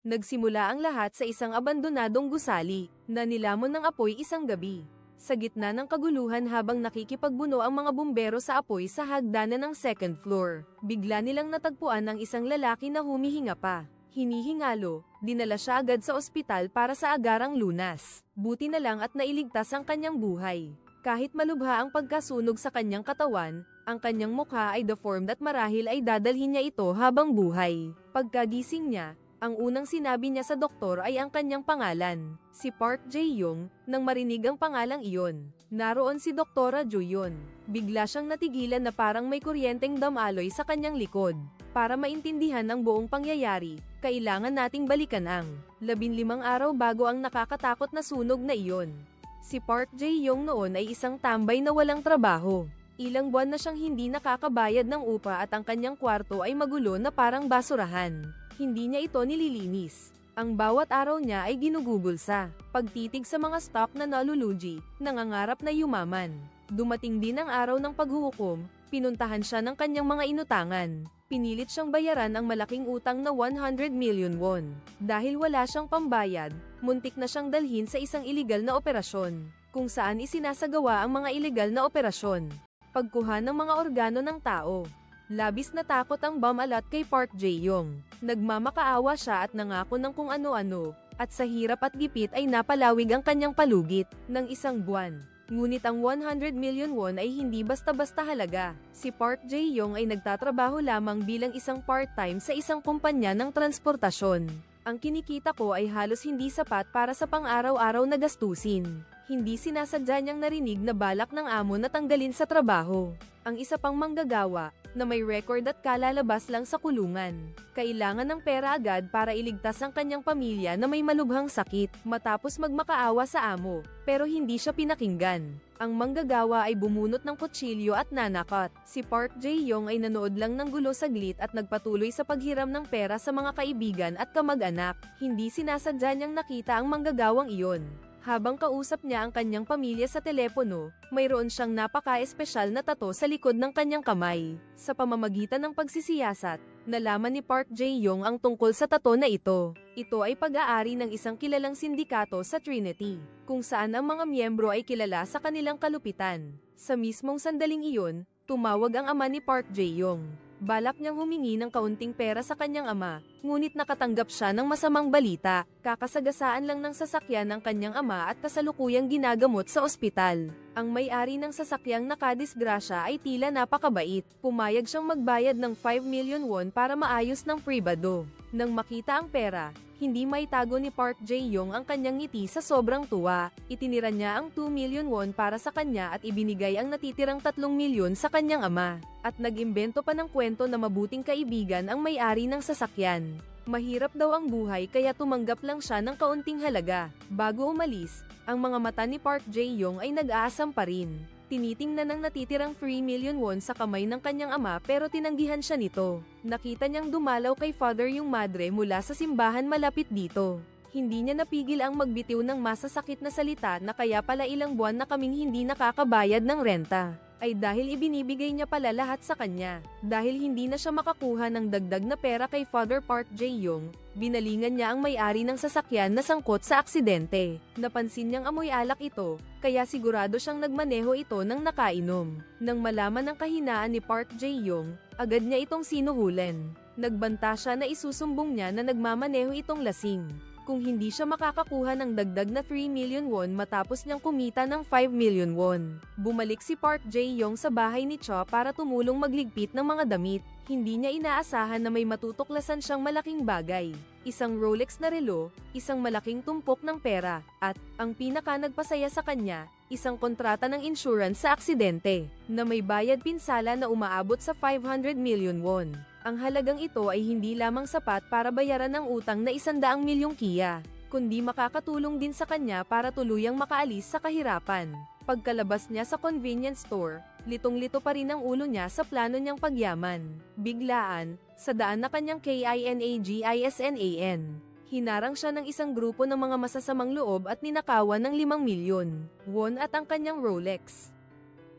Nagsimula ang lahat sa isang abandonadong gusali, na nilamon ng apoy isang gabi. Sa gitna ng kaguluhan habang nakikipagbuno ang mga bumbero sa apoy sa hagdanan ng second floor, bigla nilang natagpuan ang isang lalaki na humihinga pa. Hinihingalo, dinala siya agad sa ospital para sa agarang lunas. Buti na lang at nailigtas ang kanyang buhay. Kahit malubha ang pagkasunog sa kanyang katawan, ang kanyang mukha ay deformed at marahil ay dadalhin niya ito habang buhay. Pagkagising niya, ang unang sinabi niya sa doktor ay ang kanyang pangalan, si Park Jae-young. Nang marinig ang pangalang iyon, naroon si Doktora Jo Yeon. Bigla siyang natigilan na parang may kuryenteng damaloy sa kanyang likod. Para maintindihan ang buong pangyayari, kailangan nating balikan ang 15 araw bago ang nakakatakot na sunog na iyon. Si Park Jae-young noon ay isang tambay na walang trabaho. Ilang buwan na siyang hindi nakakabayad ng upa at ang kanyang kwarto ay magulo na parang basurahan. Hindi niya ito nililinis. Ang bawat araw niya ay ginugugulsa. Pagtitig sa mga stock na nalulugi, nangangarap na yumaman. Dumating din ang araw ng paghuhukom, pinuntahan siya ng kanyang mga inutangan. Pinilit siyang bayaran ang malaking utang na 100 million won. Dahil wala siyang pambayad, muntik na siyang dalhin sa isang iligal na operasyon, kung saan isinasagawa ang mga iligal na operasyon. Pagkuha ng mga organo ng tao. Labis na takot ang bamalat kay Park Jae-young. Nagmamakaawa siya at nangako ng kung ano-ano, at sa hirap at gipit ay napalawig ang kanyang palugit ng isang buwan. Ngunit ang 100 million won ay hindi basta-basta halaga. Si Park Jae-young ay nagtatrabaho lamang bilang isang part-time sa isang kumpanya ng transportasyon. Ang kinikita ko ay halos hindi sapat para sa pang-araw-araw na gastusin. Hindi sinasadya niyang narinig na balak ng amo na tanggalin sa trabaho. Ang isa pang manggagawa, na may record at kalalabas lang sa kulungan. Kailangan ng pera agad para iligtas ang kanyang pamilya na may malubhang sakit, matapos magmakaawa sa amo, pero hindi siya pinakinggan. Ang manggagawa ay bumunot ng kutsilyo at nanakot. Si Park Jae-young ay nanood lang ng gulo saglit at nagpatuloy sa paghiram ng pera sa mga kaibigan at kamag-anak. Hindi sinasadya niyang nakita ang manggagawang iyon. Habang kausap niya ang kanyang pamilya sa telepono, mayroon siyang napaka-espesyal na tato sa likod ng kanyang kamay. Sa pamamagitan ng pagsisiyasat, nalaman ni Park Jae-young ang tungkol sa tato na ito. Ito ay pag-aari ng isang kilalang sindikato sa Trinity, kung saan ang mga miyembro ay kilala sa kanilang kalupitan. Sa mismong sandaling iyon, tumawag ang ama ni Park Jae-young. Balak niyang humingi ng kaunting pera sa kanyang ama, ngunit nakatanggap siya ng masamang balita. Kakasagasaan lang ng sasakyan ng kanyang ama at kasalukuyang ginagamot sa ospital. Ang may-ari ng sasakyang nakadisgrasya ay tila napakabait. Pumayag siyang magbayad ng 5 million won para maayos ng pribado. Nang makita ang pera, hindi maitago ni Park Jae-young ang kanyang ngiti sa sobrang tuwa. Itinira niya ang 2 million won para sa kanya at ibinigay ang natitirang 3 milyon sa kanyang ama. At nag-imbento pa ng kwento na mabuting kaibigan ang may-ari ng sasakyan. Mahirap daw ang buhay kaya tumanggap lang siya ng kaunting halaga. Bago umalis, ang mga mata ni Park Jae-young ay nag-aasam pa rin. Tinitingnan ng natitirang 3 million won sa kamay ng kanyang ama pero tinanggihan siya nito. Nakita niyang dumalaw kay father yung madre mula sa simbahan malapit dito. Hindi niya napigil ang magbitiw ng masasakit na salita na kaya pala ilang buwan na kaming hindi nakakabayad ng renta. Ay dahil ibinibigay niya pala lahat sa kanya. Dahil hindi na siya makakuha ng dagdag na pera kay Father Park Jae-young, binalingan niya ang may-ari ng sasakyan na sangkot sa aksidente. Napansin niyang amoy alak ito, kaya sigurado siyang nagmaneho ito ng nakainom. Nang malaman ng kahinaan ni Park Jae-young, agad niya itong sinuhulan. Nagbanta siya na isusumbong niya na nagmamaneho itong lasing. Kung hindi siya makakakuha ng dagdag na 3 million won matapos niyang kumita ng 5 million won. Bumalik si Park Jae-young sa bahay ni Cho para tumulong magligpit ng mga damit. Hindi niya inaasahan na may matutuklasan siyang malaking bagay. Isang Rolex na relo, isang malaking tumpok ng pera, at, ang pinaka nagpasaya sa kanya, isang kontrata ng insurance sa aksidente, na may bayad pinsala na umaabot sa 500 million won. Ang halagang ito ay hindi lamang sapat para bayaran ang utang na 100 milyong Kia, kundi makakatulong din sa kanya para tuluyang makaalis sa kahirapan. Pagkalabas niya sa convenience store, litong-lito pa rin ang ulo niya sa plano niyang pagyaman. Biglaan, sa daan na kanyang KINAGISNAN, hinarang siya ng isang grupo ng mga masasamang loob at ninakawan ng 5 milyon won at ang kanyang Rolex.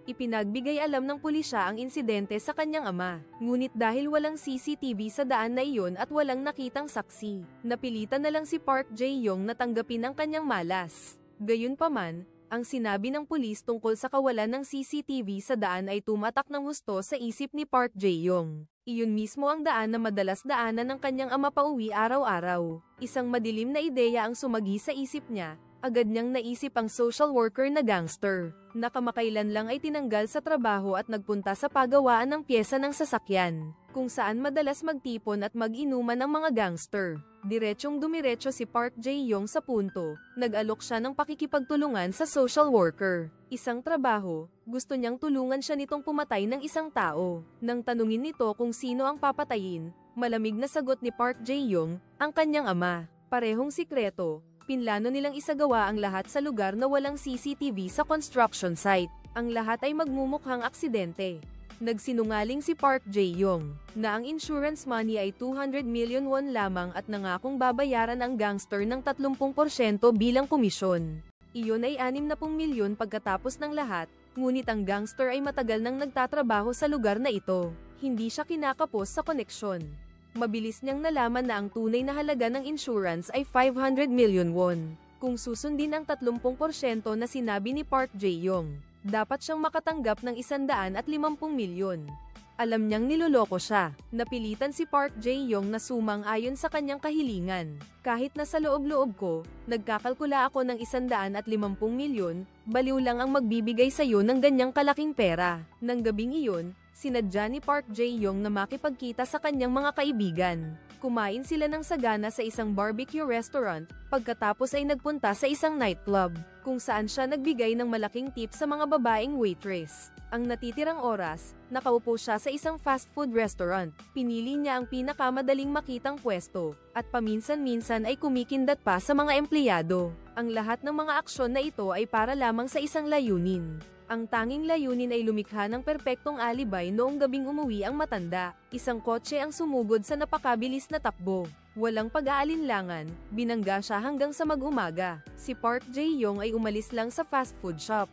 Ipinagbigay alam ng pulisya ang insidente sa kanyang ama. Ngunit dahil walang CCTV sa daan na iyon at walang nakitang saksi, napilitan na lang si Park Jae-yong na tanggapin ang kanyang malas. Gayunpaman, ang sinabi ng pulis tungkol sa kawalan ng CCTV sa daan ay tumatak ng husto sa isip ni Park Jae-yong. Iyon mismo ang daan na madalas daanan ng kanyang ama pauwi araw-araw. Isang madilim na ideya ang sumagi sa isip niya. Agad niyang naisip ang social worker na gangster, na kamakailan lang ay tinanggal sa trabaho at nagpunta sa pagawaan ng pyesa ng sasakyan, kung saan madalas magtipon at mag-inuman ang mga gangster. Diretsyong dumiretso si Park Jae-yong sa punto, nag-alok siya ng pakikipagtulungan sa social worker. Isang trabaho, gusto niyang tulungan siya nitong pumatay ng isang tao. Nang tanungin nito kung sino ang papatayin, malamig na sagot ni Park Jae-yong, ang kanyang ama. Parehong sikreto. Pinlano nilang isagawa ang lahat sa lugar na walang CCTV sa construction site. Ang lahat ay magmumukhang aksidente. Nagsinungaling si Park Jae-yong na ang insurance money ay 200 million won lamang at nangakong babayaran ang gangster ng 30% bilang komisyon. Iyon ay 60 milyon pagkatapos ng lahat, ngunit ang gangster ay matagal nang nagtatrabaho sa lugar na ito. Hindi siya kinakapos sa koneksyon. Mabilis niyang nalaman na ang tunay na halaga ng insurance ay 500 million won. Kung susundin ang 30% na sinabi ni Park Jae-yong, dapat siyang makatanggap ng 150 milyon. Alam niyang niloloko siya. Napilitan si Park Jae-yong na sumang-ayon sa kanyang kahilingan. Kahit na sa loob-loob ko, nagkakalkula ako ng 150 milyon, baliw lang ang magbibigay sa iyo ng ganyang kalaking pera. Nang gabing iyon, sinadya ni Park Jae-yong na makipagkita sa kanyang mga kaibigan. Kumain sila ng sagana sa isang barbecue restaurant, pagkatapos ay nagpunta sa isang nightclub, kung saan siya nagbigay ng malaking tip sa mga babaeng waitress. Ang natitirang oras, nakaupo siya sa isang fast food restaurant. Pinili niya ang pinakamadaling makitang pwesto, at paminsan-minsan ay kumikindat pa sa mga empleyado. Ang lahat ng mga aksyon na ito ay para lamang sa isang layunin. Ang tanging layunin ay lumikha ng perpektong alibay noong gabing umuwi ang matanda. Isang kotse ang sumugod sa napakabilis na takbo. Walang pag-aalinlangan, binangga siya hanggang sa mag-umaga. Si Park Jae-yong ay umalis lang sa fast food shop.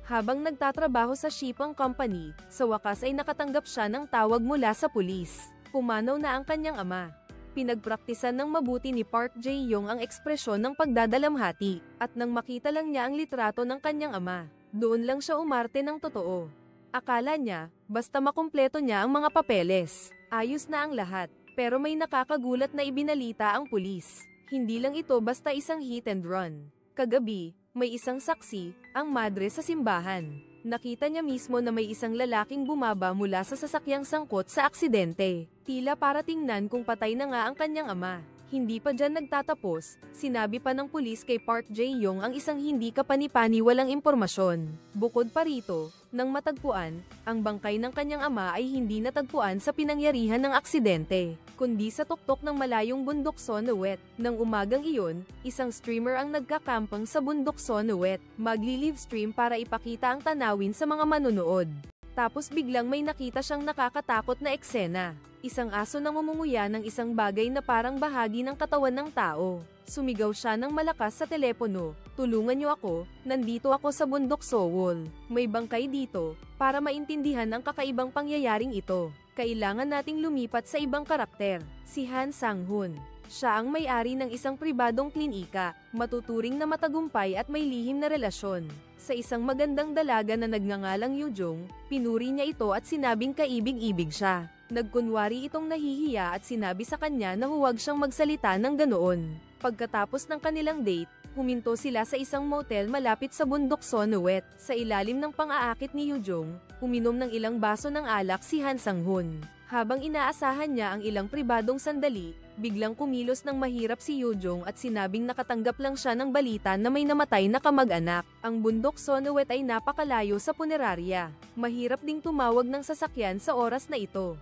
Habang nagtatrabaho sa shipping company, sa wakas ay nakatanggap siya ng tawag mula sa pulis. Pumanaw na ang kanyang ama. Pinagpraktisan ng mabuti ni Park Jae-yong ang ekspresyon ng pagdadalamhati, at nang makita lang niya ang litrato ng kanyang ama, doon lang siya umarte ng totoo. Akala niya, basta makumpleto niya ang mga papeles, ayos na ang lahat. Pero may nakakagulat na ibinalita ang pulis. Hindi lang ito basta isang hit and run. Kagabi, may isang saksi, ang madre sa simbahan. Nakita niya mismo na may isang lalaking bumaba mula sa sasakyang sangkot sa aksidente. Tila para tingnan kung patay na nga ang kanyang ama. Hindi pa dyan nagtatapos, sinabi pa ng pulis kay Park Jae-yong ang isang hindi kapani-paniwalang impormasyon. Bukod pa rito, nang matagpuan, ang bangkay ng kanyang ama ay hindi natagpuan sa pinangyarihan ng aksidente, kundi sa tuktok ng malayong bundok Sonowet. Nang umagang iyon, isang streamer ang nagkakampang sa bundok Sonowet, magli-livestream para ipakita ang tanawin sa mga manonood. Tapos biglang may nakita siyang nakakatakot na eksena. Isang aso na ngumunguya ng isang bagay na parang bahagi ng katawan ng tao. Sumigaw siya ng malakas sa telepono, "Tulungan niyo ako, nandito ako sa bundok Sowol. May bangkay dito." Para maintindihan ang kakaibang pangyayaring ito, kailangan nating lumipat sa ibang karakter, si Han Sang-hun. Siya ang may-ari ng isang pribadong klinika, matuturing na matagumpay at may lihim na relasyon. Sa isang magandang dalaga na nagngangalang Yujong, pinuri niya ito at sinabing kaibig-ibig siya. Nagkunwari itong nahihiya at sinabi sa kanya na huwag siyang magsalita ng ganoon. Pagkatapos ng kanilang date, huminto sila sa isang motel malapit sa bundok Sonowet. Sa ilalim ng pang-aakit ni Yujong, uminom ng ilang baso ng alak si Han Sang-hun. Habang inaasahan niya ang ilang pribadong sandali, biglang kumilos ng mahirap si Yujong at sinabing nakatanggap lang siya ng balita na may namatay na kamag-anak. Ang bundok Sonowet ay napakalayo sa punerarya. Mahirap ding tumawag ng sasakyan sa oras na ito.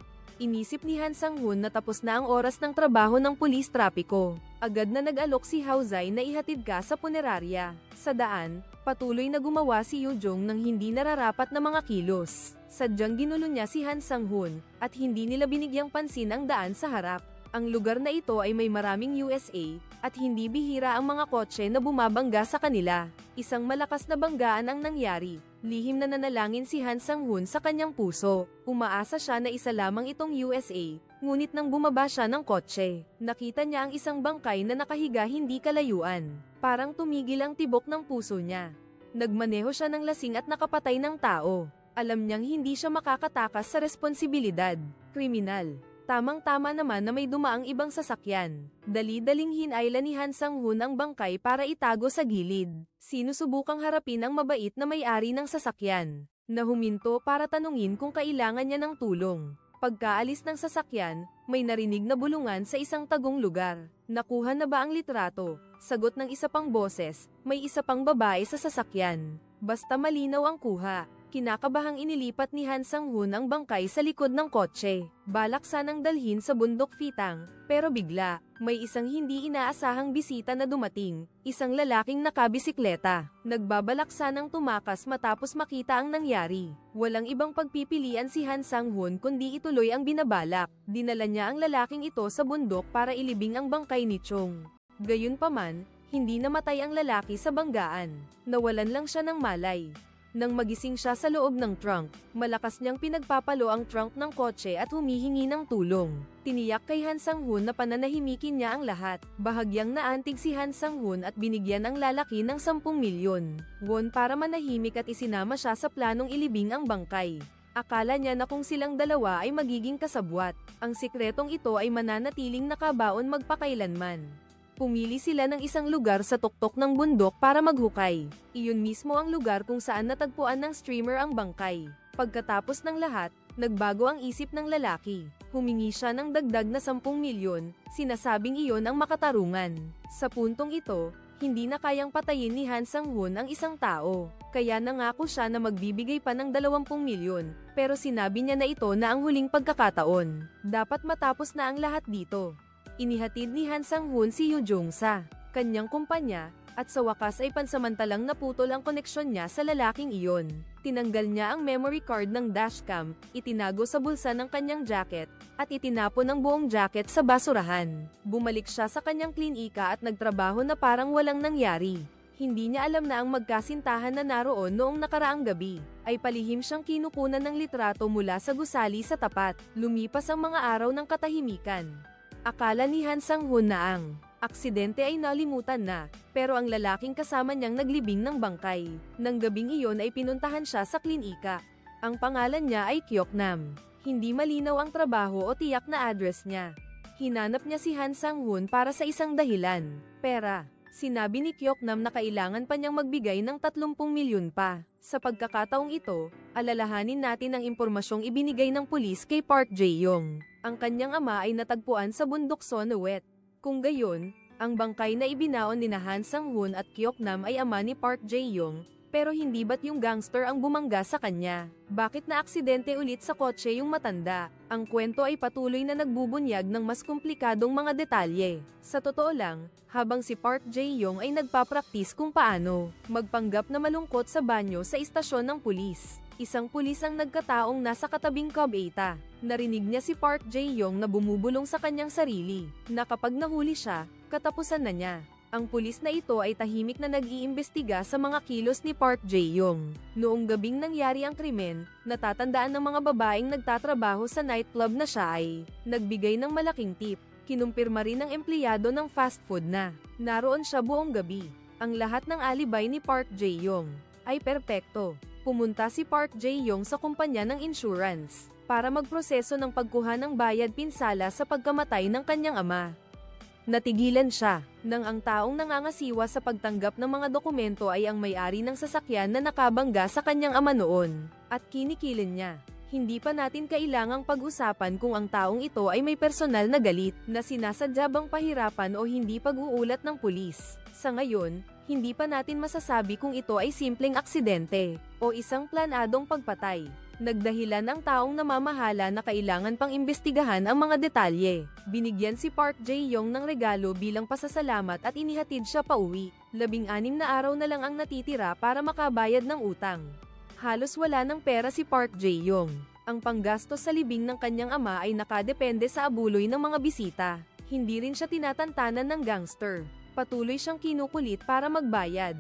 Inisip ni Han Sang-hun na tapos na ang oras ng trabaho ng pulis trapiko. Agad na nag-alok si Haozai na ihatid ka sa punerarya. Sa daan, patuloy na gumawa si Yujong ng hindi nararapat na mga kilos. Sadyang ginulo niya si Han Sang-hun, at hindi nila binigyang pansin ang daan sa harap. Ang lugar na ito ay may maraming USA, at hindi bihira ang mga kotse na bumabangga sa kanila. Isang malakas na banggaan ang nangyari. Lihim na nanalangin si Han Sang-hoon sa kanyang puso. Umaasa siya na isa lamang itong USA, ngunit nang bumaba siya ng kotse, nakita niya ang isang bangkay na nakahiga hindi kalayuan. Parang tumigil ang tibok ng puso niya. Nagmaneho siya ng lasing at nakapatay ng tao. Alam niyang hindi siya makakatakas sa responsibilidad. Kriminal. Tamang-tama naman na may dumaang ibang sasakyan. Dali-daling hinayla ni Han Sang-hoon ang bangkay para itago sa gilid. Sinusubukang harapin ang mabait na may-ari ng sasakyan, na huminto para tanungin kung kailangan niya ng tulong. Pagkaalis ng sasakyan, may narinig na bulungan sa isang tagong lugar. Nakuha na ba ang litrato? Sagot ng isa pang boses, may isa pang babae sa sasakyan. Basta malinaw ang kuha. Kinakabahang inilipat ni Han Sang-hoon ang bangkay sa likod ng kotse. Balak sanang dalhin sa bundok Fitang, pero bigla, may isang hindi inaasahang bisita na dumating, isang lalaking nakabisikleta. Nagbabalak sanang tumakas matapos makita ang nangyari. Walang ibang pagpipilian si Han Sang-hoon kundi ituloy ang binabalak. Dinala niya ang lalaking ito sa bundok para ilibing ang bangkay ni Chung. Gayunpaman, hindi namatay ang lalaki sa banggaan. Nawalan lang siya ng malay. Nang magising siya sa loob ng trunk, malakas niyang pinagpapalo ang trunk ng kotse at humihingi ng tulong. Tiniyak kay Han Sang-hoon na pananahimikin niya ang lahat. Bahagyang naantig si Han Sang-hoon at binigyan ang lalaki ng 10 milyon won para manahimik at isinama siya sa planong ilibing ang bangkay. Akala niya na kung silang dalawa ay magiging kasabwat, ang sikretong ito ay mananatiling nakabaon magpakailanman. Pumili sila ng isang lugar sa tuktok ng bundok para maghukay. Iyon mismo ang lugar kung saan natagpuan ng streamer ang bangkay. Pagkatapos ng lahat, nagbago ang isip ng lalaki. Humingi siya ng dagdag na 10 milyon, sinasabing iyon ang makatarungan. Sa puntong ito, hindi na kayang patayin ni Han Sang-hoon ang isang tao. Kaya nangako siya na magbibigay pa ng 20 milyon, pero sinabi niya na ito na ang huling pagkakataon. Dapat matapos na ang lahat dito. Inihatid ni Han Sang-hoon si Yoo Jong-sa, kanyang kumpanya, at sa wakas ay pansamantalang naputol ang koneksyon niya sa lalaking iyon. Tinanggal niya ang memory card ng dashcam, itinago sa bulsa ng kanyang jacket, at itinapon ang buong jacket sa basurahan. Bumalik siya sa kanyang klinika at nagtrabaho na parang walang nangyari. Hindi niya alam na ang magkasintahan na naroon noong nakaraang gabi, ay palihim siyang kinukunan ng litrato mula sa gusali sa tapat. Lumipas ang mga araw ng katahimikan. Akala ni Han Sang-hoon na ang aksidente ay nalimutan na, pero ang lalaking kasama niyang naglibing ng bangkay. Nang gabing iyon ay pinuntahan siya sa klinika. Ang pangalan niya ay Kyok Nam. Hindi malinaw ang trabaho o tiyak na address niya. Hinanap niya si Han Sang-hoon para sa isang dahilan, pera. Sinabi ni Kyok Nam na kailangan pa niyang magbigay ng 30 milyon pa. Sa pagkakataong ito, alalahanin natin ang impormasyong ibinigay ng pulis kay Park Jae-yong. Ang kanyang ama ay natagpuan sa bundok Sonowet. Kung gayon, ang bangkay na ibinaon ni Han Sang-hoon at Kyok Nam ay ama ni Park Jae-yong, pero hindi ba't yung gangster ang bumangga sa kanya? Bakit na aksidente ulit sa kotse yung matanda? Ang kwento ay patuloy na nagbubunyag ng mas komplikadong mga detalye. Sa totoo lang, habang si Park Jae-yong ay nagpapraktis kung paano magpanggap na malungkot sa banyo sa istasyon ng pulis. Isang pulis ang nagkataong nasa katabing Cub-8. Narinig niya si Park Jae-yong na bumubulong sa kanyang sarili, na kapag nahuli siya, katapusan na niya. Ang pulis na ito ay tahimik na nag-iimbestiga sa mga kilos ni Park Jae-yong. Noong gabing nangyari ang krimen, natatandaan ng mga babaeng nagtatrabaho sa nightclub na siya ay nagbigay ng malaking tip. Kinumpirma rin ng empleyado ng fast food na naroon siya buong gabi. Ang lahat ng alibay ni Park Jae-yong ay perpekto. Pumunta si Park Jae-yong sa kumpanya ng insurance para magproseso ng pagkuha ng bayad pinsala sa pagkamatay ng kanyang ama. Natigilan siya nang ang taong nangangasiwa sa pagtanggap ng mga dokumento ay ang may-ari ng sasakyan na nakabangga sa kanyang ama noon, at kinikilin niya. Hindi pa natin kailangang pag-usapan kung ang taong ito ay may personal na galit na sinasadya bang pahirapan o hindi pag-uulat ng pulis. Sa ngayon, hindi pa natin masasabi kung ito ay simpleng aksidente o isang planadong pagpatay. Nagdahilan ang taong namamahala na kailangan pang imbestigahan ang mga detalye. Binigyan si Park Jae-yong ng regalo bilang pasasalamat at inihatid siya pauwi. 16 na araw na lang ang natitira para makabayad ng utang. Halos wala ng pera si Park Jae-yong. Ang panggastos sa libing ng kanyang ama ay nakadepende sa abuloy ng mga bisita. Hindi rin siya tinatantanan ng gangster. Patuloy siyang kinukulit para magbayad.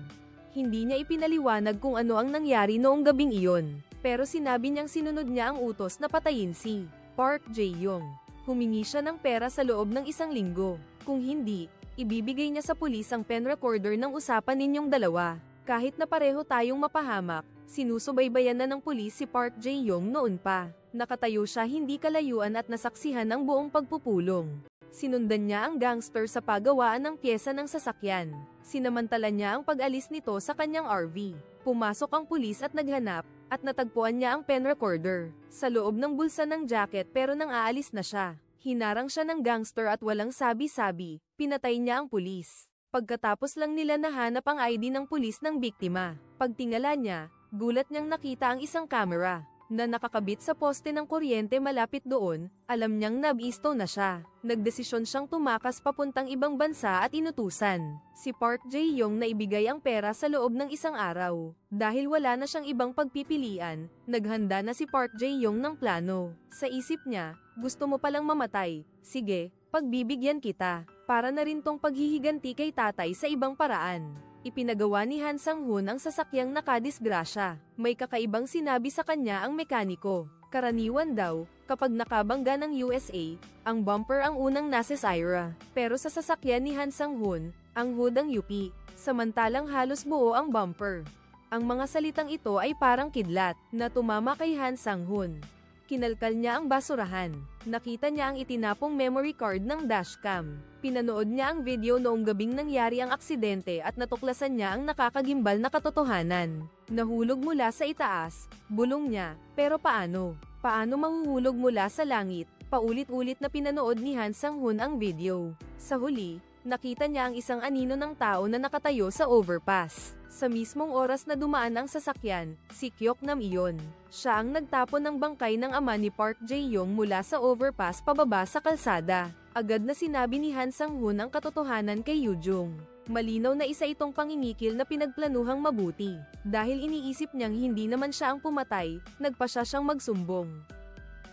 Hindi niya ipinaliwanag kung ano ang nangyari noong gabing iyon. Pero sinabi niyang sinunod niya ang utos na patayin si Park Jae-yong. Humingi siya ng pera sa loob ng 1 linggo. Kung hindi, ibibigay niya sa pulis ang pen recorder ng usapan ninyong dalawa. Kahit na pareho tayong mapahamak, sinusubaybayan na ng pulis si Park Jae-yong noon pa. Nakatayo siya hindi kalayuan at nasaksihan ang buong pagpupulong. Sinundan niya ang gangster sa paggawaan ng pyesa ng sasakyan. Sinamantala niya ang pag-alis nito sa kanyang RV. Pumasok ang pulis at naghanap, at natagpuan niya ang pen recorder sa loob ng bulsa ng jacket pero nang aalis na siya. Hinarang siya ng gangster at walang sabi-sabi, pinatay niya ang pulis. Pagkatapos lang nila nahanap ang ID ng pulis ng biktima. Pagtingala niya, gulat niyang nakita ang isang camera na nakakabit sa poste ng kuryente malapit doon. Alam niyang nabisto na siya. Nagdesisyon siyang tumakas papuntang ibang bansa at inutusan si Park Jae-yong na ibigay ang pera sa loob ng 1 araw. Dahil wala na siyang ibang pagpipilian, naghanda na si Park Jae-yong ng plano. Sa isip niya, gusto mo palang mamatay, sige, pagbibigyan kita, para na rin tong paghihiganti kay tatay sa ibang paraan. Ipinagawa ni Han Sang-hoon ang sasakyang nakadisgrasya. May kakaibang sinabi sa kanya ang mekaniko. Karaniwan daw, kapag nakabangga ng USA, ang bumper ang unang nasisira. Pero sa sasakyan ni Han Sang-hoon, ang hood ang UP, samantalang halos buo ang bumper. Ang mga salitang ito ay parang kidlat na tumama kay Han Sang-hoon. Kinalkal niya ang basurahan. Nakita niya ang itinapong memory card ng dashcam. Pinanood niya ang video noong gabing nangyari ang aksidente at natuklasan niya ang nakakagimbal na katotohanan. Nahulog mula sa itaas, bulong niya, pero paano? Paano mahuhulog mula sa langit? Paulit-ulit na pinanood ni Han Sang-hoon ang video. Sa huli, nakita niya ang isang anino ng tao na nakatayo sa overpass. Sa mismong oras na dumaan ang sasakyan, si Kyok-nam iyon. Siya ang nagtapon ng bangkay ng ama ni Park Jae-yong mula sa overpass pababa sa kalsada. Agad na sinabi ni Han Sang-hoon ang katotohanan kay Yoo-jung. Malinaw na isa itong pangingikil na pinagplanuhang mabuti. Dahil iniisip niyang hindi naman siya ang pumatay, nagpa siya siyang magsumbong.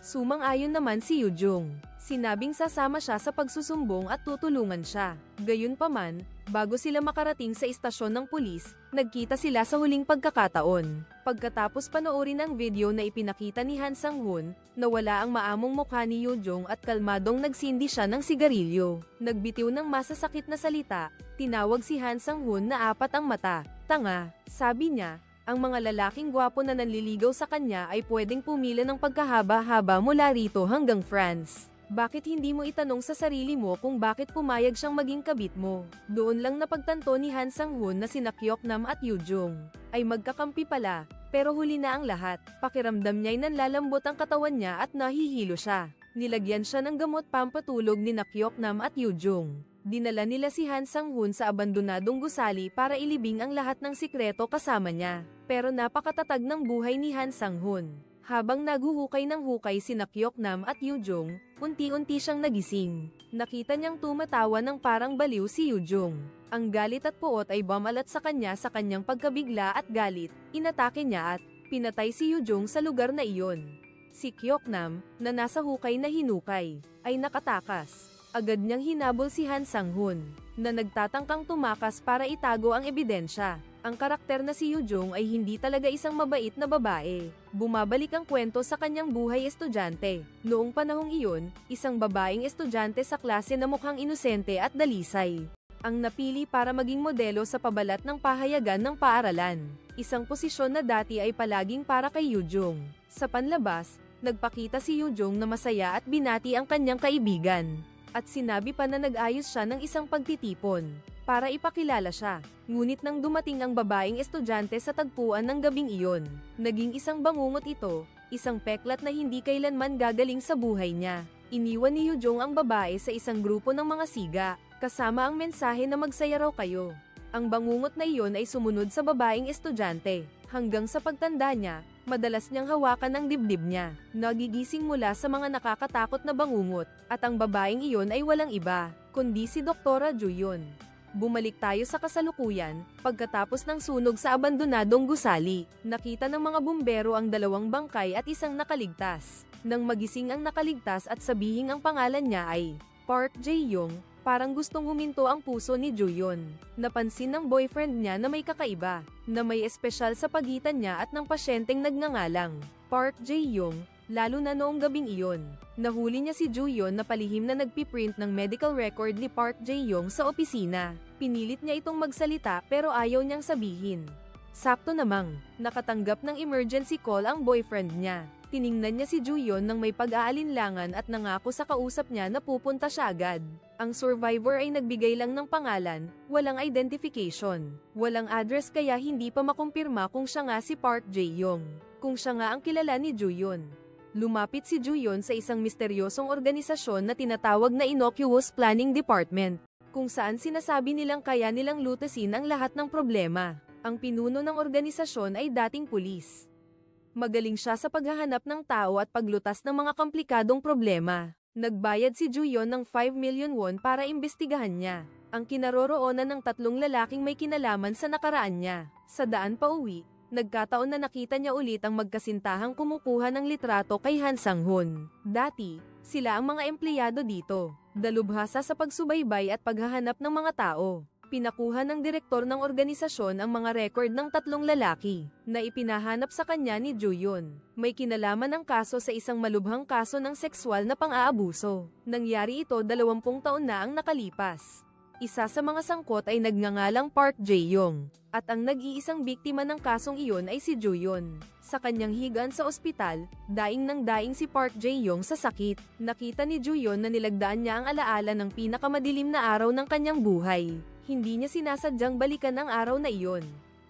Sumang-ayon naman si Yoo-jung. Sinabing sasama siya sa pagsusumbong at tutulungan siya. Gayunpaman, bago sila makarating sa istasyon ng pulis, nagkita sila sa huling pagkakataon. Pagkatapos panoorin ang video na ipinakita ni Han Sang-hoon, nawala ang maamong mukha ni Yoo-jung at kalmadong nagsindi siya ng sigarilyo. Nagbitiw ng masasakit na salita, tinawag si Han Sang-hoon na 4 ang mata. Tanga, sabi niya. Ang mga lalaking gwapo na nanliligaw sa kanya ay pwedeng pumila ng pagkahaba-haba mula rito hanggang France. Bakit hindi mo itanong sa sarili mo kung bakit pumayag siyang maging kabit mo? Doon lang napagtanto ni Han Sang-hoon na sina Kyok-nam at Yoo-jung ay magkakampi pala, pero huli na ang lahat. Pakiramdam niya'y nanlalambot ang katawan niya at nahihilo siya. Nilagyan siya ng gamot pampatulog ni Kyok-nam at Yoo-jung. Dinala nila si Han Sang-hoon sa abandonadong gusali para ilibing ang lahat ng sikreto kasama niya. Pero napakatatag ng buhay ni Han Sang-hoon. Habang naguhukay ng hukay sina Kyok-nam at Yoo-jung, unti-unti siyang nagising. Nakita niyang tumatawa ng parang baliw si Yoo-jung. Ang galit at puot ay bumalat sa kanyang pagkabigla at galit. Inatake niya at pinatay si Yoo-jung sa lugar na iyon. Si Kyok-nam, na nasa hukay na hinukay, ay nakatakas. Agad niyang hinabol si Han Sang-hoon, na nagtatangkang tumakas para itago ang ebidensya. Ang karakter na si Yoo-jung ay hindi talaga isang mabait na babae. Bumabalik ang kwento sa kanyang buhay estudyante. Noong panahong iyon, isang babaeng estudyante sa klase na mukhang inosente at dalisay ang napili para maging modelo sa pabalat ng pahayagan ng paaralan. Isang posisyon na dati ay palaging para kay Yoo-jung. Sa panlabas, nagpakita si Yoo-jung na masaya at binati ang kanyang kaibigan. At sinabi pa na nag-ayos siya ng isang pagtitipon para ipakilala siya. Ngunit nang dumating ang babaeng estudyante sa tagpuan ng gabing iyon, naging isang bangungot ito, isang peklat na hindi kailanman gagaling sa buhay niya. Iniwan ni Yoo-jung ang babae sa isang grupo ng mga siga, kasama ang mensahe na magsaya raw kayo. Ang bangungot na iyon ay sumunod sa babaeng estudyante, hanggang sa pagtanda niya, madalas niyang hawakan ang dibdib niya. Nagigising mula sa mga nakakatakot na bangungot, at ang babaeng iyon ay walang iba, kundi si Doktora Ju Yun. Bumalik tayo sa kasalukuyan, pagkatapos ng sunog sa abandonadong gusali, nakita ng mga bumbero ang 2 bangkay at isang nakaligtas. Nang magising ang nakaligtas at sabihing ang pangalan niya ay Park Jae-yong, parang gustong huminto ang puso ni Joo-yeon. Napansin ng boyfriend niya na may kakaiba, na may espesyal sa pagitan niya at ng pasyenteng nagngangalang Park Jae-yong, lalo na noong gabing iyon. Nahuli niya si Joo-yeon na palihim na nagpiprint ng medical record ni Park Jae-yong sa opisina. Pinilit niya itong magsalita pero ayaw niyang sabihin. Sakto namang, nakatanggap ng emergency call ang boyfriend niya. Tiningnan niya si Joo-yeon nang may pag-aalinlangan at nangako sa kausap niya na pupunta siya agad. Ang survivor ay nagbigay lang ng pangalan, walang identification, walang address kaya hindi pa makumpirma kung siya nga si Park Jae-yong. Kung siya nga ang kilala ni Joo-yeon. Lumapit si Joo-yeon sa isang misteryosong organisasyon na tinatawag na Innocuous Planning Department, kung saan sinasabi nilang kaya nilang lutasin ang lahat ng problema. Ang pinuno ng organisasyon ay dating pulis. Magaling siya sa paghahanap ng tao at paglutas ng mga komplikadong problema. Nagbayad si Joo-yeon ng 5 million won para imbestigahan niya ang kinaroroonan ng 3 lalaking may kinalaman sa nakaraan niya. Sa daan pa uwi, nagkataon na nakita niya ulit ang magkasintahang kumukuha ng litrato kay Han Sang-hoon. Dati, sila ang mga empleyado dito, dalubhasa sa pagsubaybay at paghahanap ng mga tao. Pinakuha ng direktor ng organisasyon ang mga record ng 3 lalaki na ipinahanap sa kanya ni Joo-yeon. May kinalaman ang kaso sa isang malubhang kaso ng sexual na pang-aabuso. Nangyari ito 20 taon na ang nakalipas. Isa sa mga sangkot ay nagngangalang Park Jae-yong, at ang nag-iisang biktima ng kasong iyon ay si Joo-yeon. Sa kanyang higaan sa ospital, daing ng daing si Park Jae-yong sa sakit. Nakita ni Joo-yeon na nilagdaan niya ang alaala ng pinakamadilim na araw ng kanyang buhay. Hindi niya sinasadyang balikan ang araw na iyon.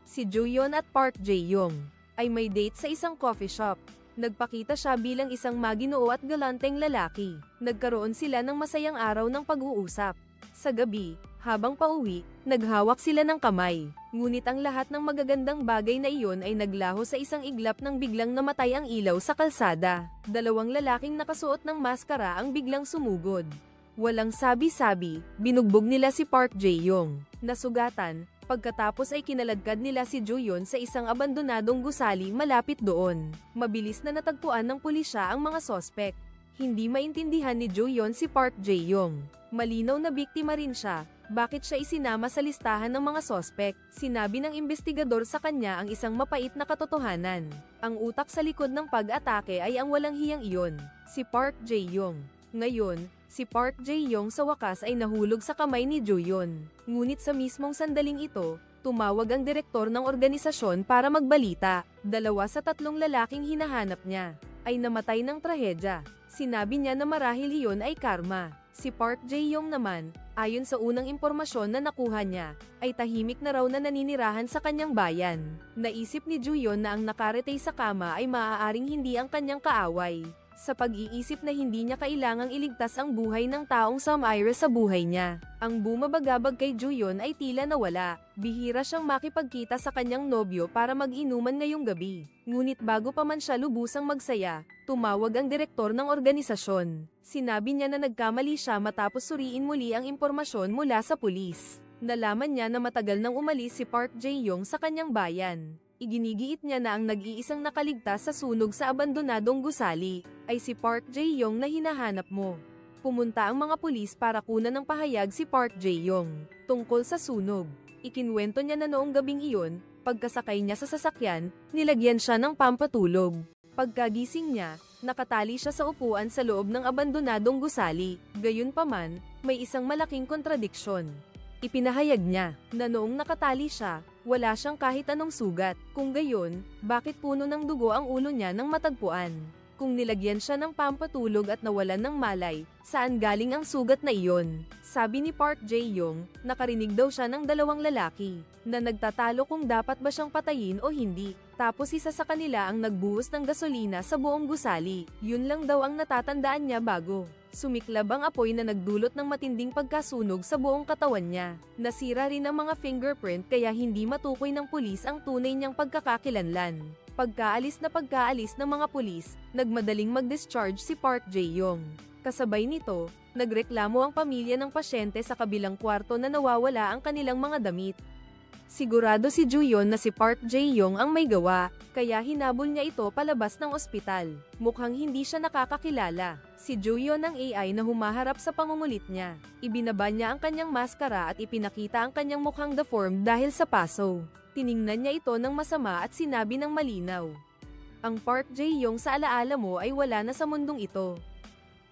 Si Joo-yeon at Park Jae-yong ay may date sa isang coffee shop. Nagpakita siya bilang isang maginoo at galanteng lalaki. Nagkaroon sila ng masayang araw ng pag-uusap. Sa gabi, habang pauwi, naghawak sila ng kamay. Ngunit ang lahat ng magagandang bagay na iyon ay naglaho sa isang iglap nang biglang namatay ang ilaw sa kalsada. 2 lalaking nakasuot ng maskara ang biglang sumugod. Walang sabi-sabi, binugbog nila si Park Jae-yong. Nasugatan, pagkatapos ay kinaladkad nila si Joo-yeon sa isang abandonadong gusali malapit doon. Mabilis na natagpuan ng pulisya ang mga sospek. Hindi maintindihan ni Joo-yeon si Park Jae-yong. Malinaw na biktima rin siya, bakit siya isinama sa listahan ng mga sospek? Sinabi ng investigador sa kanya ang isang mapait na katotohanan. Ang utak sa likod ng pag-atake ay ang walang hiyang iyon, si Park Jae-yong. Ngayon, si Park Jae-yong sa wakas ay nahulog sa kamay ni Joo-yeon. Ngunit sa mismong sandaling ito, tumawag ang direktor ng organisasyon para magbalita. 2 sa 3 lalaking hinahanap niya ay namatay ng trahedya. Sinabi niya na marahil iyon ay karma. Si Park Jae-yong naman, ayon sa unang impormasyon na nakuha niya, ay tahimik na raw na naninirahan sa kanyang bayan. Naisip ni Joo-yeon na ang nakaretay sa kama ay maaaring hindi ang kanyang kaaway. Sa pag-iisip na hindi niya kailangang iligtas ang buhay ng taong sumire sa buhay niya. Ang bumabagabag kay Joo-yeon ay tila nawala. Bihira siyang makipagkita sa kanyang nobyo para mag-inuman ngayong gabi. Ngunit bago pa man siya lubusang magsaya, tumawag ang direktor ng organisasyon. Sinabi niya na nagkamali siya matapos suriin muli ang impormasyon mula sa pulis. Nalaman niya na matagal nang umalis si Park Jae-yong sa kanyang bayan. Iginigiit niya na ang nag-iisang nakaligtas sa sunog sa abandonadong gusali ay si Park Jae-yong na hinahanap mo. Pumunta ang mga pulis para kunan ng pahayag si Park Jae-yong tungkol sa sunog. Ikinwento niya na noong gabing iyon, pagkasakay niya sa sasakyan, nilagyan siya ng pampatulog. Pagkagising niya, nakatali siya sa upuan sa loob ng abandonadong gusali. Gayunpaman, may isang malaking kontradiksyon. Ipinahayag niya na noong nakatali siya, wala siyang kahit anong sugat. Kung gayon, bakit puno ng dugo ang ulo niya nang matagpuan? Kung nilagyan siya ng pampatulog at nawalan ng malay, saan galing ang sugat na iyon? Sabi ni Park Jae-yong, nakarinig daw siya ng 2 lalaki na nagtatalo kung dapat ba siyang patayin o hindi. Tapos isa sa kanila ang nagbuhos ng gasolina sa buong gusali. Yun lang daw ang natatandaan niya bago sumiklab ang apoy na nagdulot ng matinding pagkasunog sa buong katawan niya. Nasira rin ang mga fingerprint kaya hindi matukoy ng pulis ang tunay niyang pagkakakilanlan. Pagkaalis ng mga pulis, nagmadaling mag-discharge si Park Jae-yong. Kasabay nito, nagreklamo ang pamilya ng pasyente sa kabilang kwarto na nawawala ang kanilang mga damit. Sigurado si Joo-yeon na si Park Jae-yong ang may gawa, kaya hinabol niya ito palabas ng ospital. Mukhang hindi siya nakakakilala. Si Joo-yeon ang AI na humaharap sa pangungulit niya. Ibinaba niya ang kanyang maskara at ipinakita ang kanyang mukhang deformed dahil sa paso. Tiningnan niya ito ng masama at sinabi ng malinaw. Ang Park Jae-yong sa alaala mo ay wala na sa mundong ito.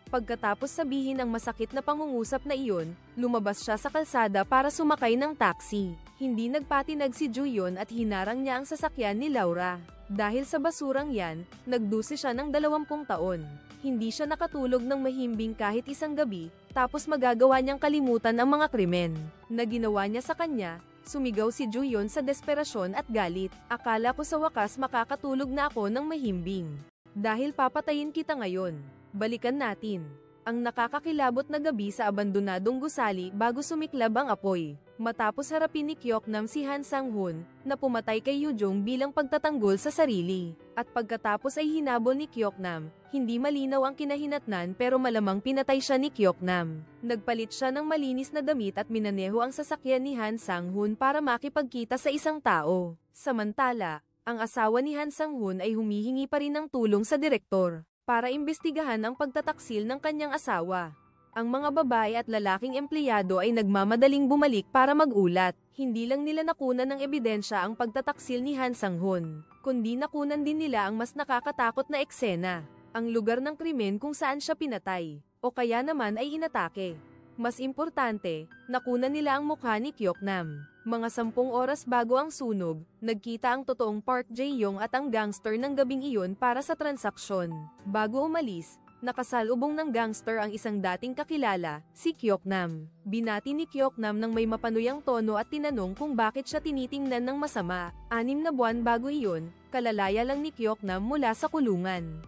Pagkatapos sabihin ang masakit na pangungusap na iyon, lumabas siya sa kalsada para sumakay ng taxi. Hindi nagpatinag si Joo-yeon at hinarang niya ang sasakyan ni Laura. Dahil sa basurang yan, nagdusi siya ng 20 taon. Hindi siya nakatulog ng mahimbing kahit isang gabi, tapos magagawa niyang kalimutan ang mga krimen na ginawa niya sa kanya. Sumigaw si Joo-yeon sa desperasyon at galit. Akala ko sa wakas makakatulog na ako ng mahimbing. Dahil papatayin kita ngayon. Balikan natin ang nakakakilabot na gabi sa abandonadong gusali bago sumiklab ang apoy. Matapos harapin ni Kyoknam si Han Sang-hoon, na pumatay kay Yoo-jong bilang pagtatanggol sa sarili. At pagkatapos ay hinabol ni Kyoknam, hindi malinaw ang kinahinatnan pero malamang pinatay siya ni Kyoknam. Nagpalit siya ng malinis na damit at minaneho ang sasakyan ni Han Sang-hoon para makipagkita sa isang tao. Samantala, ang asawa ni Han Sang-hoon ay humihingi pa rin ng tulong sa direktor para imbestigahan ang pagtataksil ng kanyang asawa. Ang mga babae at lalaking empleyado ay nagmamadaling bumalik para mag-ulat. Hindi lang nila nakunan ng ebidensya ang pagtataksil ni Han Sang-hoon, kundi nakunan din nila ang mas nakakatakot na eksena, ang lugar ng krimen kung saan siya pinatay, o kaya naman ay inatake. Mas importante, nakunan nila ang mukha ni Kyoknam. Mga 10 oras bago ang sunog, nagkita ang totoong Park Jae-yong at ang gangster ng gabing iyon para sa transaksyon. Bago umalis, nakasalubong ng gangster ang isang dating kakilala, si Kyoknam. Binati ni Kyoknam ng may mapanuyang tono at tinanong kung bakit siya tinitingnan ng masama. 6 na buwan bago iyon, kalalaya lang ni Kyoknam mula sa kulungan.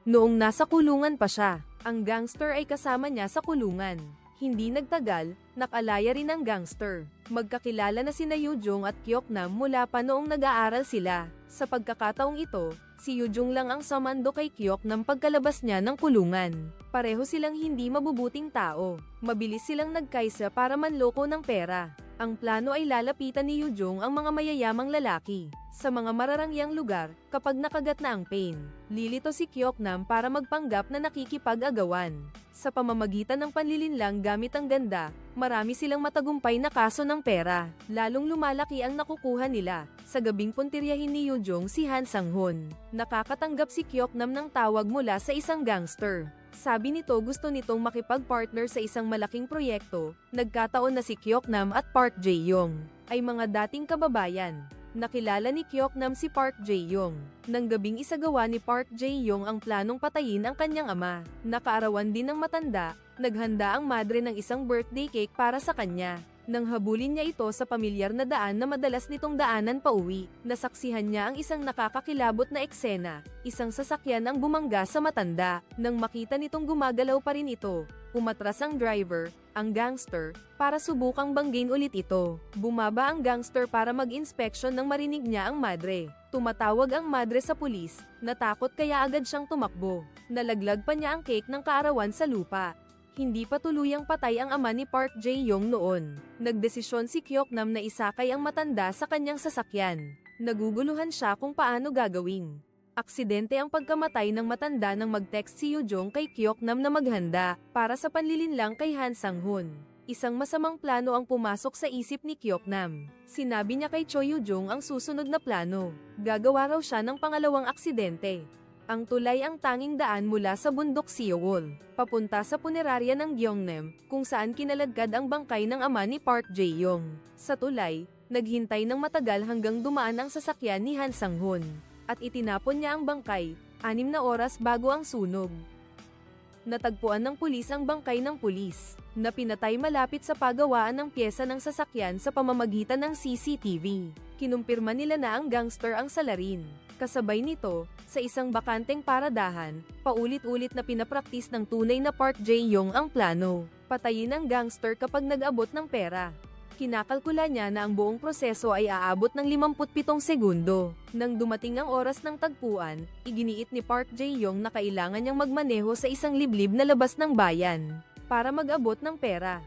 Noong nasa kulungan pa siya, ang gangster ay kasama niya sa kulungan. Hindi nagtagal, nakalaya rin ang gangster. Magkakilala na sina Yoo-jong at Kyoknam mula pa noong nag-aaral sila. Sa pagkakataong ito, si Yoo-jong lang ang sumando kay Kyoknam pagkalabas niya ng kulungan. Pareho silang hindi mabubuting tao. Mabilis silang nagkaisa para manloko ng pera. Ang plano ay lalapitan ni Yoo-jong ang mga mayayamang lalaki sa mga mararangyang lugar kapag nakagat na ang pain. Lilito si Kyoknam para magpanggap na nakikipag-agawan. Sa pamamagitan ng panlilinlang gamit ang ganda, marami silang matagumpay na kaso ng pera. Lalong lumalaki ang nakukuha nila. Sa gabing puntiryahin ni Yoo-jong si Han Sang-hoon. Nakakatanggap si Kyoknam ng tawag mula sa isang gangster. Sabi nito gusto nitong makipag-partner sa isang malaking proyekto. Nagkataon na si Kyoknam at Park Jae-yong ay mga dating kababayan. Nakilala ni Kyoknam si Park Jae-yong. Nang gabing isagawa ni Park Jae-yong ang planong patayin ang kanyang ama. Nakaarawan din ng matanda, naghanda ang madre ng isang birthday cake para sa kanya. Nang habulin niya ito sa pamilyar na daan na madalas nitong daanan pauwi, nasaksihan niya ang isang nakakakilabot na eksena. Isang sasakyan ang bumangga sa matanda. Nang makita nitong gumagalaw pa rin ito, umatras ang driver, ang gangster, para subukang banggin ulit ito. Bumaba ang gangster para mag-inspeksyon nang marinig niya ang madre. Tumatawag ang madre sa pulis, natakot kaya agad siyang tumakbo. Nalaglag pa niya ang cake ng kaarawan sa lupa. Hindi pa tuluyang patay ang ama ni Park Jae-yong noon. Nagdesisyon si Kyoknam na isakay ang matanda sa kanyang sasakyan. Naguguluhan siya kung paano gagawin. Aksidente ang pagkamatay ng matanda nang mag-text si Yoo-jong kay Kyoknam na maghanda para sa panlilinlang kay Han Sang-hoon. Isang masamang plano ang pumasok sa isip ni Kyoknam. Sinabi niya kay Cho Yoo-jong ang susunod na plano. Gagawa raw siya ng pangalawang aksidente. Ang tulay ang tanging daan mula sa bundok Seowol, papunta sa punerarya ng Gyeongnem, kung saan kinaladkad ang bangkay ng ama ni Park Jae-yong. Sa tulay, naghintay ng matagal hanggang dumaan ang sasakyan ni Han Sang-hoon, at itinapon niya ang bangkay, 6 na oras bago ang sunog. Natagpuan ng pulis ang bangkay ng pulis, na pinatay malapit sa pagawaan ng pyesa ng sasakyan sa pamamagitan ng CCTV. Kinumpirma nila na ang gangster ang salarin. Kasabay nito, sa isang bakanteng paradahan, paulit-ulit na pinapraktis ng tunay na Park Jae-yong ang plano. Patayin ang gangster kapag nag-abot ng pera. Kinakalkula niya na ang buong proseso ay aabot ng 57 segundo. Nang dumating ang oras ng tagpuan, iginiit ni Park Jae-yong na kailangan niyang magmaneho sa isang liblib na labas ng bayan para mag-abot ng pera.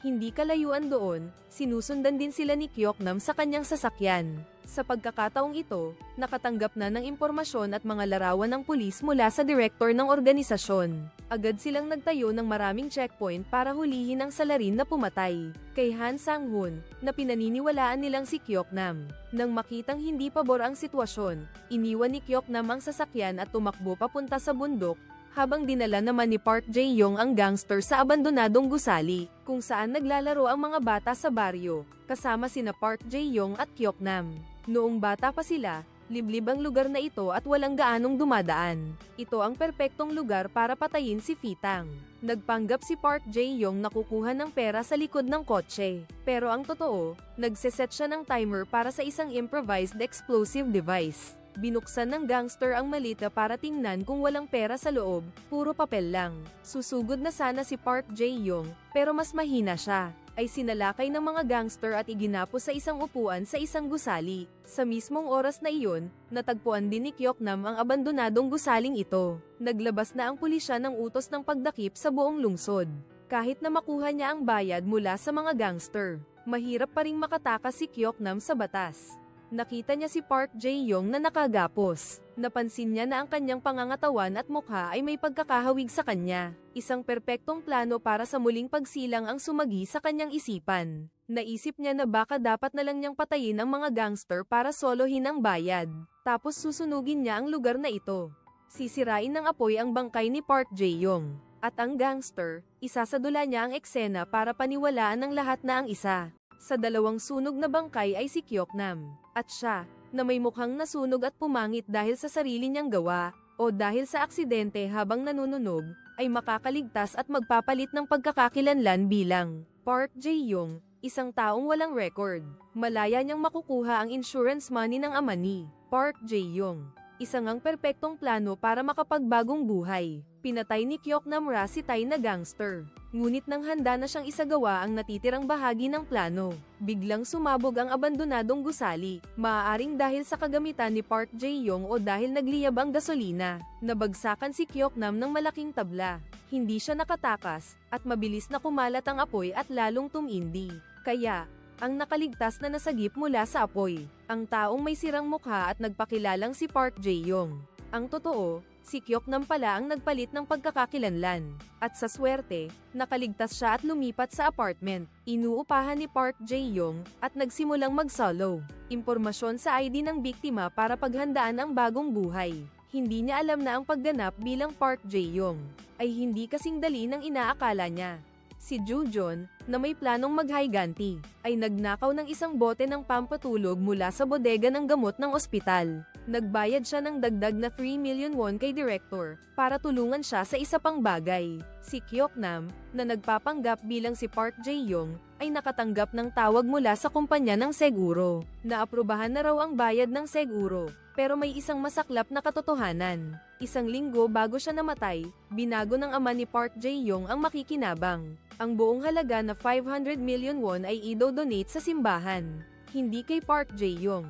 Hindi kalayuan doon, sinusundan din sila ni Kyoknam sa kanyang sasakyan. Sa pagkakataong ito, nakatanggap na ng impormasyon at mga larawan ng pulis mula sa direktor ng organisasyon. Agad silang nagtayo ng maraming checkpoint para hulihin ang salarin na pumatay kay Han Sang-hoon, na pinaniniwalaan nilang si Kyoknam. Nang makitang hindi pabor ang sitwasyon, iniwan ni Kyoknam ang sasakyan at tumakbo papunta sa bundok, habang dinala naman ni Park Jae-yong ang gangster sa abandonadong gusali, kung saan naglalaro ang mga bata sa baryo, kasama sina Park Jae-yong at Kyoknam. Noong bata pa sila, liblib ang lugar na ito at walang gaanong dumadaan. Ito ang perpektong lugar para patayin si Fitang. Nagpanggap si Park Jae-yong na kukuha ng pera sa likod ng kotse. Pero ang totoo, nagseset siya ng timer para sa isang improvised explosive device. Binuksan ng gangster ang malita para tingnan kung walang pera sa loob, puro papel lang. Susugod na sana si Park Jae-yong, pero mas mahina siya. Ay sinalakay ng mga gangster at iginapos sa isang upuan sa isang gusali. Sa mismong oras na iyon, natagpuan din ni Kyoknam ang abandonadong gusaling ito. Naglabas na ang pulisya ng utos ng pagdakip sa buong lungsod. Kahit na makuha niya ang bayad mula sa mga gangster, mahirap pa ring makatakas si Kyoknam sa batas. Nakita niya si Park Jae-yong na nakagapos. Napansin niya na ang kanyang pangangatawan at mukha ay may pagkakahawig sa kanya. Isang perpektong plano para sa muling pagsilang ang sumagi sa kanyang isipan. Naisip niya na baka dapat na lang niyang patayin ang mga gangster para solohin ang bayad. Tapos susunugin niya ang lugar na ito. Sisirain ng apoy ang bangkay ni Park Jae-yong. At ang gangster, isasadula niya ang eksena para paniwalaan ng lahat na ang isa. Sa dalawang sunog na bangkay ay si Kyoknam. At siya, na may mukhang nasunog at pumangit dahil sa sarili niyang gawa, o dahil sa aksidente habang nanununog, ay makakaligtas at magpapalit ng pagkakakilanlan bilang Park Jae-yong, isang taong walang record. Malaya niyang makukuha ang insurance money ng ama ni Park Jae-yong. Isang ang perpektong plano para makapagbagong buhay. Pinatay ni Kyoknam Ra si Tay na gangster. Ngunit nang handa na siyang isagawa ang natitirang bahagi ng plano, biglang sumabog ang abandonadong gusali, maaaring dahil sa kagamitan ni Park Jae-yong o dahil nagliyab ang gasolina. Nabagsakan si Kyoknam ng malaking tabla. Hindi siya nakatakas, at mabilis na kumalat ang apoy at lalong tumindi. Kaya, ang nakaligtas na nasagip mula sa apoy, ang taong may sirang mukha at nagpakilalang si Park Jae-yong. Ang totoo, si Kyoknam pala ang nagpalit ng pagkakakilanlan. At sa swerte, nakaligtas siya at lumipat sa apartment. Inuupahan ni Park Jae-yong, at nagsimulang mag-solo impormasyon sa ID ng biktima para paghandaan ang bagong buhay. Hindi niya alam na ang pagganap bilang Park Jae-yong ay hindi kasing dali ng inaakala niya. Si Joo-jeon, na may planong mag-higanti, ay nagnakaw ng isang bote ng pampatulog mula sa bodega ng gamot ng ospital. Nagbayad siya ng dagdag na 3 million won kay director, para tulungan siya sa isa pang bagay. Si Kyoknam, na nagpapanggap bilang si Park Jae-yong, ay nakatanggap ng tawag mula sa kumpanya ng seguro. Naaprubahan na raw ang bayad ng seguro, pero may isang masaklap na katotohanan. Isang linggo bago siya namatay, binago ng ama ni Park Jae-yong ang makikinabang. Ang buong halaga na 500 million won ay i-donate sa simbahan, hindi kay Park Jae-yong.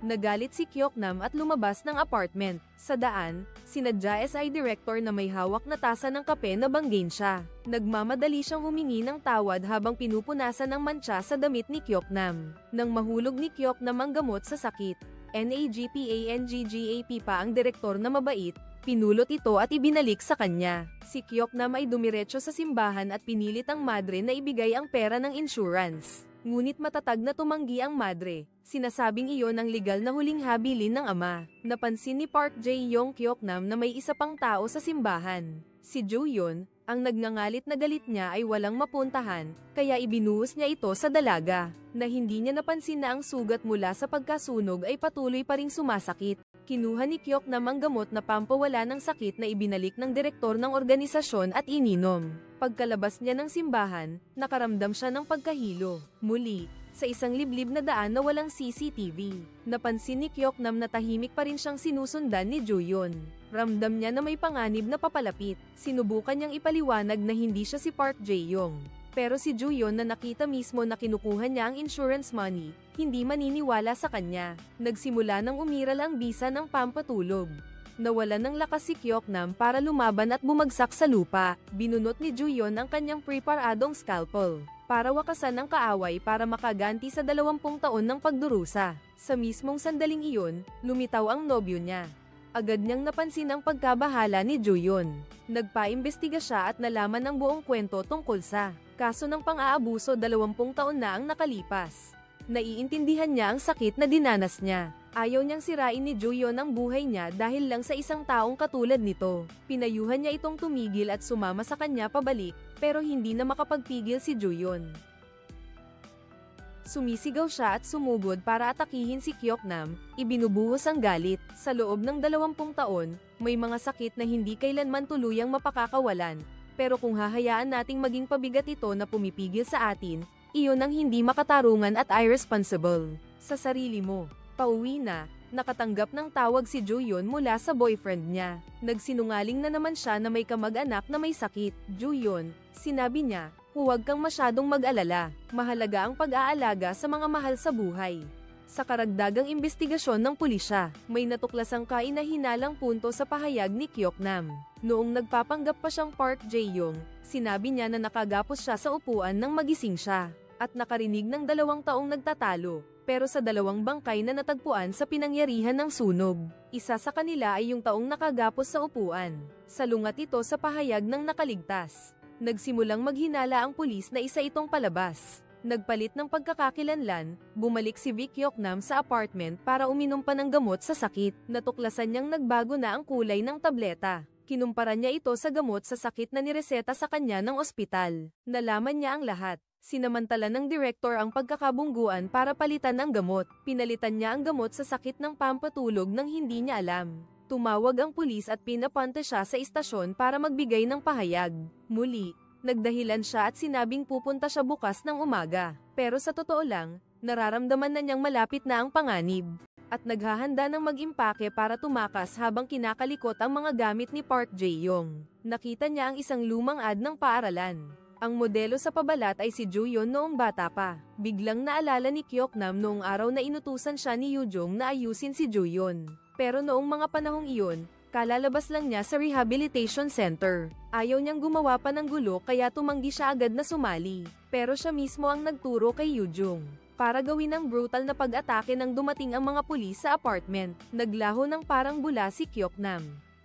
Nagalit si Kyoknam at lumabas ng apartment. Sa daan, sinadya SI director na may hawak na tasa ng kape na banggain siya. Nagmamadali siyang humingi ng tawad habang pinupunasan ng mantsa sa damit ni Kyoknam. Nang mahulog ni Kyoknam ang gamot sa sakit, NAGPANGGAP pa ang direktor na mabait, pinulot ito at ibinalik sa kanya. Si Kyoknam ay dumiretso sa simbahan at pinilit ang madre na ibigay ang pera ng insurance. Ngunit matatag na tumanggi ang madre. Sinasabing iyon ang legal na huling habilin ng ama. Napansin ni Park Jae-yong Kyoknam na may isa pang tao sa simbahan. Si Joo-yeon, ang nagngangalit na galit niya ay walang mapuntahan, kaya ibinuhos niya ito sa dalaga, na hindi niya napansin na ang sugat mula sa pagkasunog ay patuloy pa ring sumasakit. Kinuha ni Kyoknam ang gamot na pampawala ng sakit na ibinalik ng direktor ng organisasyon at ininom. Pagkalabas niya ng simbahan, nakaramdam siya ng pagkahilo. Muli, sa isang liblib na daan na walang CCTV, napansin ni Kyoknam na tahimik pa rin siyang sinusundan ni Joo-yeon. Ramdam niya na may panganib na papalapit. Sinubukan niyang ipaliwanag na hindi siya si Park Jae-yong. Pero si Juyon na nakita mismo na kinukuha niya ang insurance money, hindi maniniwala sa kanya. Nagsimula nang umiral ang bisa ng pampatulog. Nawalan ng lakas si Kyoknam para lumaban at bumagsak sa lupa. Binunot ni Juyon ang kanyang preparadong scalpel para wakasan ang kaaway para makaganti sa 20 taon ng pagdurusa. Sa mismong sandaling iyon, lumitaw ang nobyo niya. Agad niyang napansin ang pagkabahala ni Juyon. Nagpaimbestiga siya at nalaman ang buong kwento tungkol sa kaso ng pang-aabuso. 20 taon na ang nakalipas. Naiintindihan niya ang sakit na dinanas niya. Ayaw niyang sirain ni Juyon ang buhay niya dahil lang sa isang taong katulad nito. Pinayuhan niya itong tumigil at sumama sa kanya pabalik, pero hindi na makapagpigil si Juyon. Sumisigaw siya at sumugod para atakihin si Kyoknam, ibinubuhos ang galit. Sa loob ng 20 taon, may mga sakit na hindi kailanman tuluyang mapakakawalan, pero kung hahayaan nating maging pabigat ito na pumipigil sa atin, iyon ang hindi makatarungan at irresponsible sa sarili mo. Pauwi na, nakatanggap ng tawag si Juyon mula sa boyfriend niya. Nagsinungaling na naman siya na may kamag-anak na may sakit. Juyon, sinabi niya, huwag kang masyadong mag-alala. Mahalaga ang pag-aalaga sa mga mahal sa buhay. Sa karagdagang imbestigasyon ng pulisya, may natuklasang kainahinalang punto sa pahayag ni Kyoknam. Noong nagpapanggap pa siyang Park Jae-young, sinabi niya na nakagapos siya sa upuan nang magising siya, at nakarinig ng 2 taong nagtatalo, pero sa 2 bangkay na natagpuan sa pinangyarihan ng sunog. Isa sa kanila ay yung taong nakagapos sa upuan. Salungat ito sa pahayag ng nakaligtas. Nagsimulang maghinala ang pulis na isa itong palabas. Nagpalit ng pagkakakilanlan, bumalik si Vic Kyoknam sa apartment para uminom pa ng gamot sa sakit. Natuklasan niyang nagbago na ang kulay ng tableta. Kinumpara niya ito sa gamot sa sakit na nireseta sa kanya ng ospital. Nalaman niya ang lahat. Sinamantala ng direktor ang pagkakabungguan para palitan ang gamot. Pinalitan niya ang gamot sa sakit ng pampatulog nang hindi niya alam. Tumawag ang pulis at pinapunta siya sa istasyon para magbigay ng pahayag. Muli, nagdahilan siya at sinabing pupunta siya bukas ng umaga. Pero sa totoo lang, nararamdaman na niyang malapit na ang panganib. At naghahanda ng mag-impake para tumakas habang kinakalikot ang mga gamit ni Park Jae-young. Nakita niya ang isang lumang ad ng paaralan. Ang modelo sa pabalat ay si Juyon noong bata pa. Biglang naalala ni Kyoknam noong araw na inutusan siya ni Yujong na ayusin si Juyon. Pero noong mga panahong iyon, kalalabas lang niya sa rehabilitation center. Ayaw niyang gumawa pa ng gulo kaya tumanggi siya agad na sumali. Pero siya mismo ang nagturo kay Yujong para gawin ang brutal na pag-atake nang dumating ang mga pulis sa apartment. Naglaho ng parang bula si Kyoknam.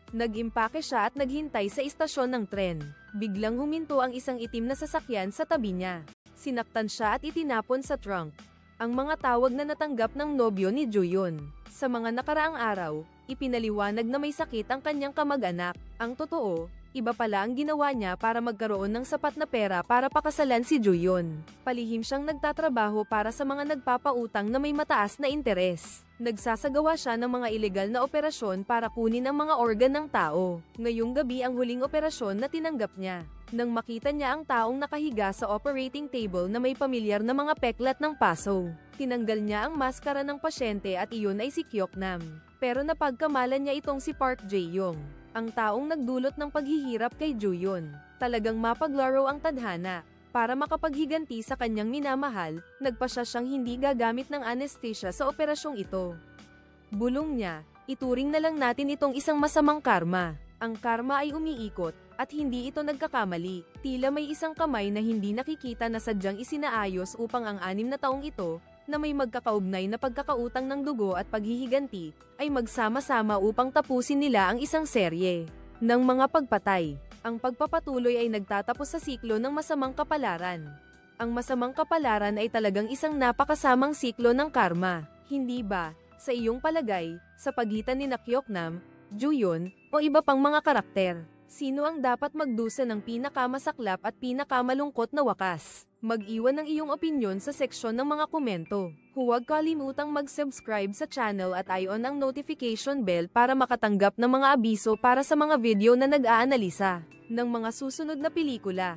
Nag-impake siya at naghintay sa istasyon ng tren. Biglang huminto ang isang itim na sasakyan sa tabi niya. Sinaktan siya at itinapon sa trunk. Ang mga tawag na natanggap ng nobyo ni Juyon. Sa mga nakaraang araw, ipinaliwanag na may sakit ang kanyang kamag-anak. Ang totoo, iba pala ang ginawa niya para magkaroon ng sapat na pera para pakasalan si Juyon. Palihim siyang nagtatrabaho para sa mga nagpapautang na may mataas na interes. Nagsasagawa siya ng mga ilegal na operasyon para kunin ang mga organ ng tao. Ngayong gabi ang huling operasyon na tinanggap niya. Nang makita niya ang taong nakahiga sa operating table na may pamilyar na mga peklat ng paso, tinanggal niya ang maskara ng pasyente at iyon ay si Kyoknam. Pero napagkamalan niya itong si Park Jae-young, ang taong nagdulot ng paghihirap kay Juyon. Talagang mapaglaro ang tadhana. Para makapaghiganti sa kanyang minamahal, nagpasya siyang hindi gagamit ng anesthesia sa operasyong ito. Bulong niya, ituring na lang natin itong isang masamang karma. Ang karma ay umiikot, at hindi ito nagkakamali. Tila may isang kamay na hindi nakikita na sadyang isinaayos upang ang 6 na taong ito, na may magkakaugnay na pagkakautang ng dugo at paghihiganti, ay magsama-sama upang tapusin nila ang isang serye ng mga pagpatay. Ang pagpapatuloy ay nagtatapos sa siklo ng masamang kapalaran. Ang masamang kapalaran ay talagang isang napakasamang siklo ng karma, hindi ba? Sa iyong palagay, sa pagitan ni Kyoknam, Juyon, o iba pang mga karakter, sino ang dapat magdusa ng pinakamasaklap at pinakamalungkot na wakas? Mag-iwan ng iyong opinyon sa seksyon ng mga komento. Huwag kalimutang mag-subscribe sa channel at i-on ang notification bell para makatanggap ng mga abiso para sa mga video na nag-aanalisa ng mga susunod na pelikula.